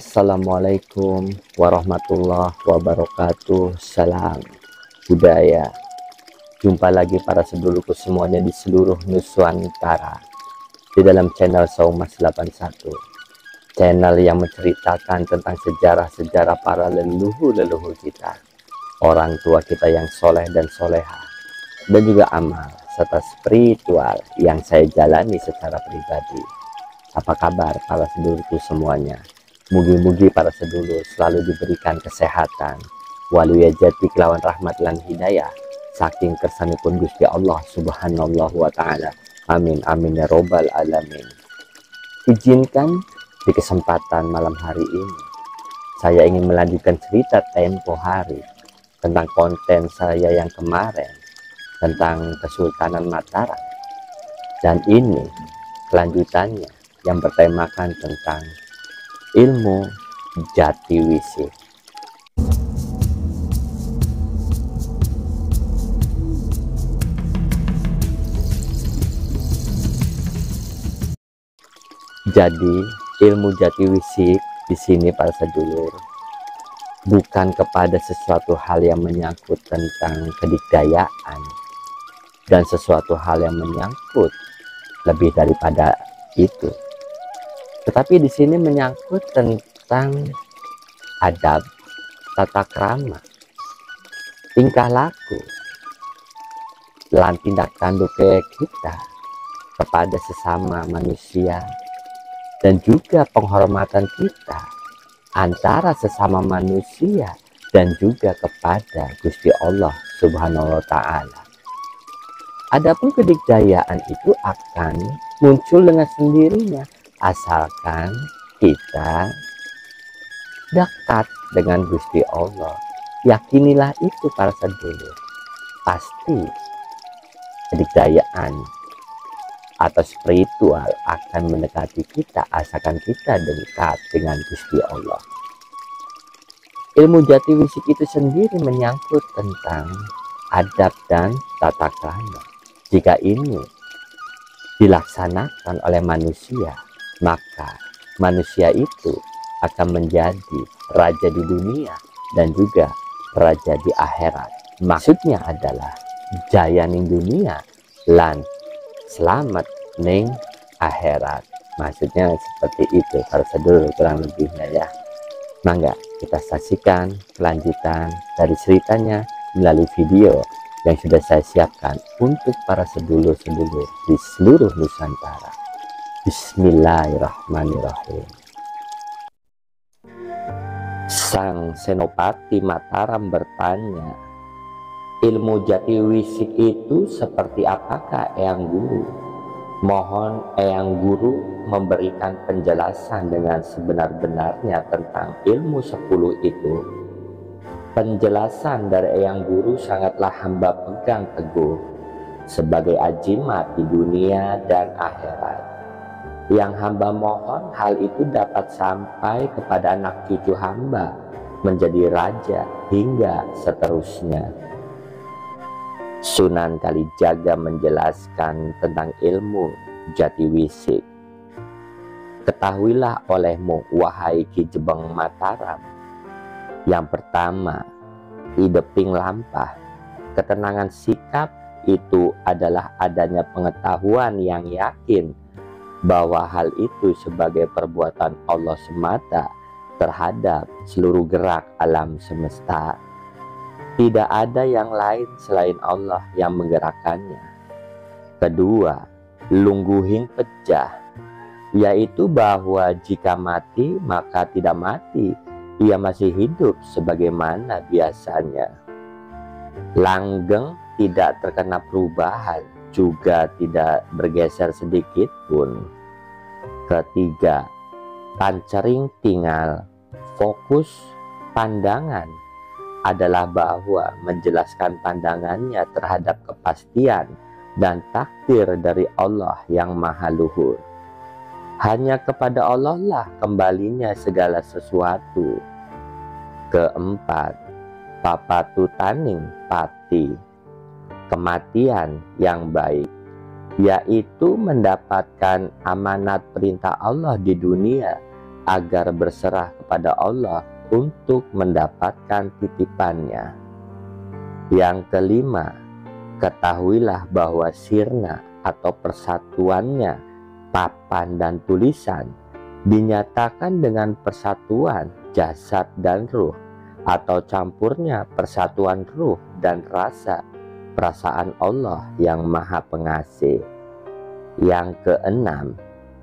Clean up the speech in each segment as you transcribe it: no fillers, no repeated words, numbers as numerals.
Assalamualaikum warahmatullahi wabarakatuh. Salam budaya. Jumpa lagi para sedulurku semuanya di seluruh Nusantara di dalam channel Saumas 81, channel yang menceritakan tentang sejarah-sejarah para leluhur-leluhur kita, orang tua kita yang soleh dan soleha, dan juga amal serta spiritual yang saya jalani secara pribadi. Apa kabar para sedulurku semuanya? Mugi-mugi para sedulur selalu diberikan kesehatan, waluya jati kelawan rahmat lan hidayah saking kersanipun Gusti Allah Subhanahu wa ta'ala. Amin amin ya robbal alamin. Izinkan di kesempatan malam hari ini saya ingin melanjutkan cerita tempo hari tentang konten saya yang kemarin tentang Kesultanan Mataram, dan ini kelanjutannya yang bertemakan tentang ilmu Jatiwisik. Jadi ilmu Jatiwisik di sini para sedulur bukan kepada sesuatu hal yang menyangkut tentang kedikdayaan dan sesuatu hal yang menyangkut lebih daripada itu. Tetapi di sini menyangkut tentang adab, tata krama, tingkah laku, dan tindak tanduk kita kepada sesama manusia, dan juga penghormatan kita antara sesama manusia dan juga kepada Gusti Allah Subhanahu wa ta'ala. Adapun kedikdayaan itu akan muncul dengan sendirinya asalkan kita dekat dengan Gusti Allah. Yakinilah itu para sedulur. Pasti kedikdayaan atau spiritual akan mendekati kita asalkan kita dekat dengan Gusti Allah. Ilmu Jatiwisik itu sendiri menyangkut tentang adab dan tata krama. Jika ini dilaksanakan oleh manusia, maka manusia itu akan menjadi raja di dunia dan juga raja di akhirat. Maksudnya adalah jaya ning dunia lan selamat ning akhirat. Maksudnya seperti itu para sedulur kurang lebihnya ya. Mangga kita saksikan kelanjutan dari ceritanya melalui video yang sudah saya siapkan untuk para sedulur-sedulur di seluruh Nusantara. Bismillahirrahmanirrahim. Sang Senopati Mataram bertanya, ilmu Jatiwisik itu seperti apakah Eyang Guru? Mohon Eyang Guru memberikan penjelasan dengan sebenar-benarnya tentang ilmu 10 itu. Penjelasan dari Eyang Guru sangatlah hamba pegang teguh sebagai ajimat di dunia dan akhirat. Yang hamba mohon hal itu dapat sampai kepada anak cucu hamba menjadi raja hingga seterusnya. Sunan Kalijaga menjelaskan tentang ilmu Jatiwisik. Ketahuilah olehmu wahai Ki Jebeng Mataram, yang pertama, ideping lampah, ketenangan sikap itu adalah adanya pengetahuan yang yakin bahwa hal itu sebagai perbuatan Allah semata terhadap seluruh gerak alam semesta. Tidak ada yang lain selain Allah yang menggerakkannya. Kedua, lungguhing pejah, yaitu bahwa jika mati maka tidak mati, ia masih hidup sebagaimana biasanya. Langgeng tidak terkena perubahan, juga tidak bergeser sedikit pun. Ketiga, pancering tinggal, fokus pandangan adalah bahwa menjelaskan pandangannya terhadap kepastian dan takdir dari Allah yang maha luhur. Hanya kepada Allah lah kembalinya segala sesuatu. Keempat, papatutaning pati, kematian yang baik, yaitu mendapatkan amanat perintah Allah di dunia agar berserah kepada Allah untuk mendapatkan titipannya. Yang kelima, ketahuilah bahwa sirna atau persatuannya papan dan tulisan dinyatakan dengan persatuan jasad dan ruh, atau campurnya persatuan ruh dan rasa perasaan Allah yang Maha Pengasih. Yang keenam,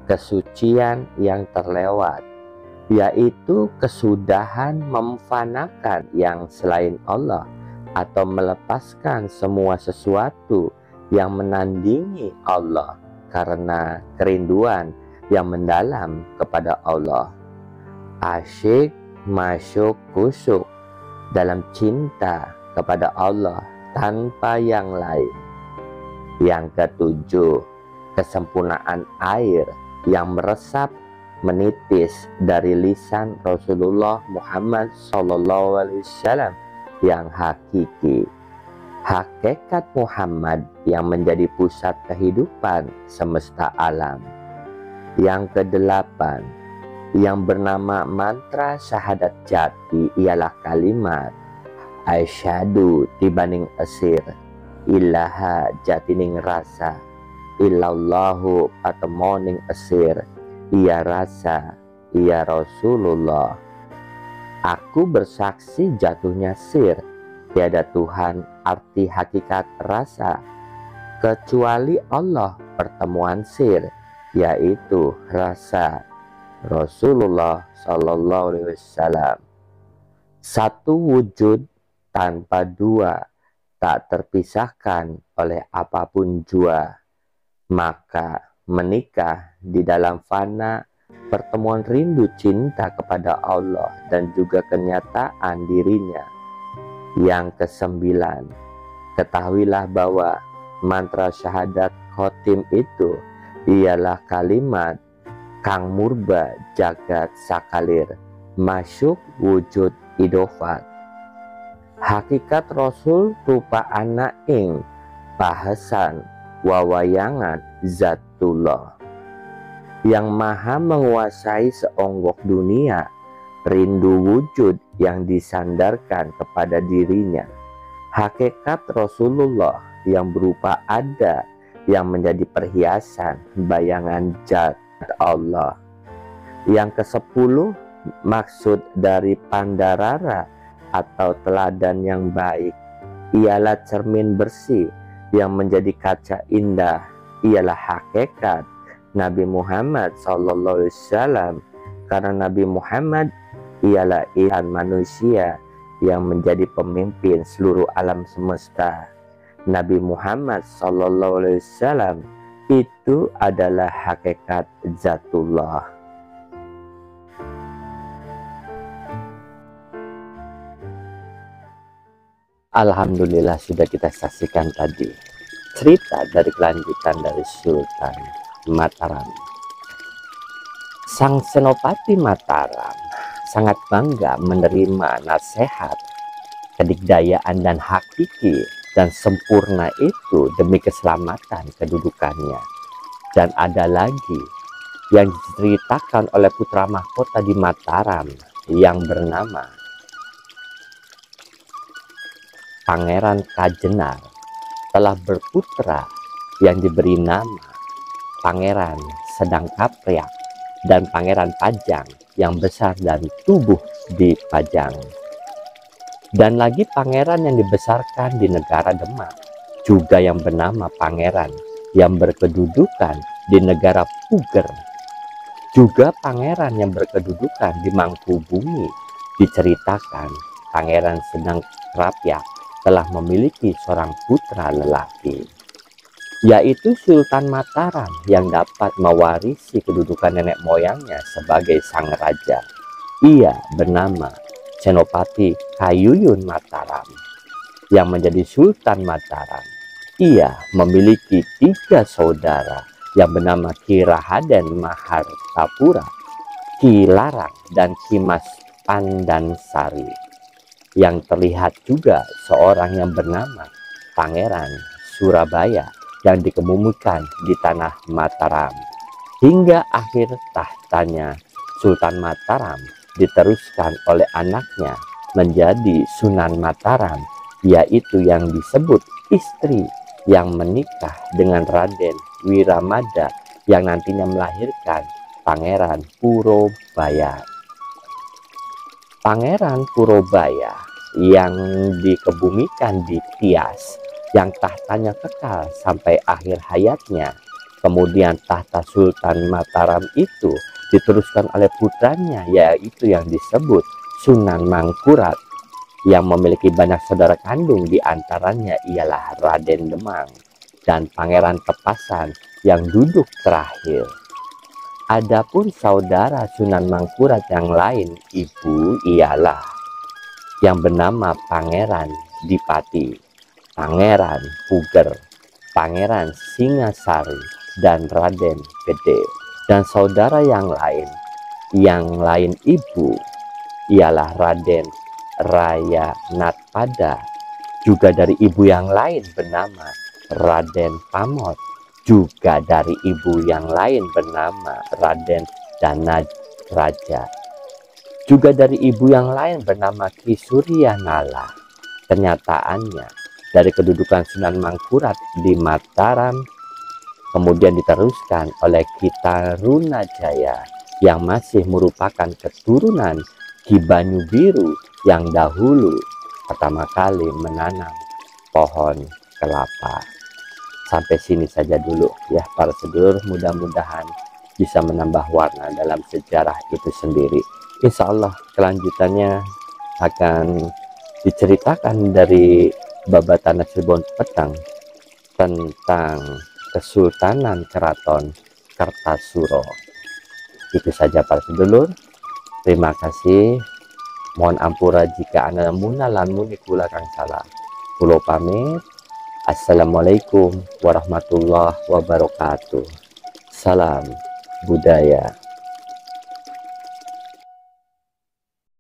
kesucian yang terlewat, yaitu kesudahan memfanakan yang selain Allah atau melepaskan semua sesuatu yang menandingi Allah karena kerinduan yang mendalam kepada Allah. Asyik, masyuk, kusuk dalam cinta kepada Allah tanpa yang lain. Yang ketujuh, kesempurnaan air yang meresap menitis dari lisan Rasulullah Muhammad SAW yang hakiki. Hakikat Muhammad yang menjadi pusat kehidupan semesta alam. Yang kedelapan, yang bernama mantra syahadat jati ialah kalimat asyhadu dibanding esir, ilaha jatining rasa, illallahu patemoning esir, iya rasa, iya Rasulullah. Aku bersaksi jatuhnya sir, tiada Tuhan arti hakikat rasa kecuali Allah pertemuan sir, yaitu rasa. Rasulullah Sallallahu Alaihi Wasallam. Satu wujud tanpa dua, tak terpisahkan oleh apapun jua. Maka menikah di dalam fana pertemuan rindu cinta kepada Allah dan juga kenyataan dirinya. Yang kesembilan, ketahuilah bahwa mantra syahadat khotim itu ialah kalimat Kang Murba jagat sakalir, masyuk wujud idofat. Hakikat Rasul rupa anak ing bahasan wawayangan zatullah, yang maha menguasai seonggok dunia, rindu wujud yang disandarkan kepada dirinya. Hakikat Rasulullah yang berupa ada yang menjadi perhiasan bayangan zat Allah. Yang ke-10, maksud dari pandarara atau teladan yang baik ialah cermin bersih yang menjadi kaca indah, ialah hakikat Nabi Muhammad SAW, karena Nabi Muhammad ialah ilahan manusia yang menjadi pemimpin seluruh alam semesta. Nabi Muhammad SAW itu adalah hakikat zatullah. Alhamdulillah sudah kita saksikan tadi cerita dari kelanjutan dari Sultan Mataram. Sang Senopati Mataram sangat bangga menerima nasihat, kedikdayaan dan hakiki dan sempurna itu demi keselamatan kedudukannya. Dan ada lagi yang diceritakan oleh putra mahkota di Mataram yang bernama Pangeran Kajenar telah berputra yang diberi nama Pangeran Sedang Kapriak dan Pangeran Pajang yang besar dan tubuh di Pajang. Dan lagi pangeran yang dibesarkan di negara Demak, juga yang bernama pangeran yang berkedudukan di negara Puger. Juga pangeran yang berkedudukan di Mangkubumi. Diceritakan Pangeran Sedang Kapriak telah memiliki seorang putra lelaki, yaitu Sultan Mataram yang dapat mewarisi kedudukan nenek moyangnya sebagai sang raja. Ia bernama Senopati Kayuyun Mataram yang menjadi Sultan Mataram. Ia memiliki 3 saudara yang bernama Ki Rahaden Mahartapura, Ki Larang, dan Ki Mas Pandansari. Yang terlihat juga seorang yang bernama Pangeran Surabaya yang dikemumikan di tanah Mataram hingga akhir tahtanya Sultan Mataram diteruskan oleh anaknya menjadi Sunan Mataram, yaitu yang disebut istri yang menikah dengan Raden Wiramada yang nantinya melahirkan Pangeran Purobaya. Pangeran Purobaya yang dikebumikan di Tias, yang tahtanya kekal sampai akhir hayatnya. Kemudian tahta Sultan Mataram itu diteruskan oleh putranya, yaitu yang disebut Sunan Mangkurat, yang memiliki banyak saudara kandung, diantaranya ialah Raden Demang dan Pangeran Tepasan yang duduk terakhir. Adapun saudara Sunan Mangkurat yang lain, ibu ialah yang bernama Pangeran Dipati, Pangeran Puger, Pangeran Singasari, dan Raden Gede. Dan saudara yang lain ibu ialah Raden Raya Natpada, juga dari ibu yang lain bernama Raden Pamot, juga dari ibu yang lain bernama Raden Danad Raja, juga dari ibu yang lain bernama Ki Suryanala. Kenyataannya dari kedudukan Sunan Mangkurat di Mataram kemudian diteruskan oleh Ki Tarunajaya yang masih merupakan keturunan Ki Banyu Biru yang dahulu pertama kali menanam pohon kelapa. Sampai sini saja dulu ya para sedulur, mudah-mudahan bisa menambah warna dalam sejarah itu sendiri. Insya Allah kelanjutannya akan diceritakan dari Babatan Nasibon Petang tentang Kesultanan Keraton Kartasuro. Itu saja para sedulur. Terima kasih. Mohon ampura jika ana muna lan muni kula kang salah. Kula pamit. Assalamualaikum warahmatullahi wabarakatuh. Salam budaya.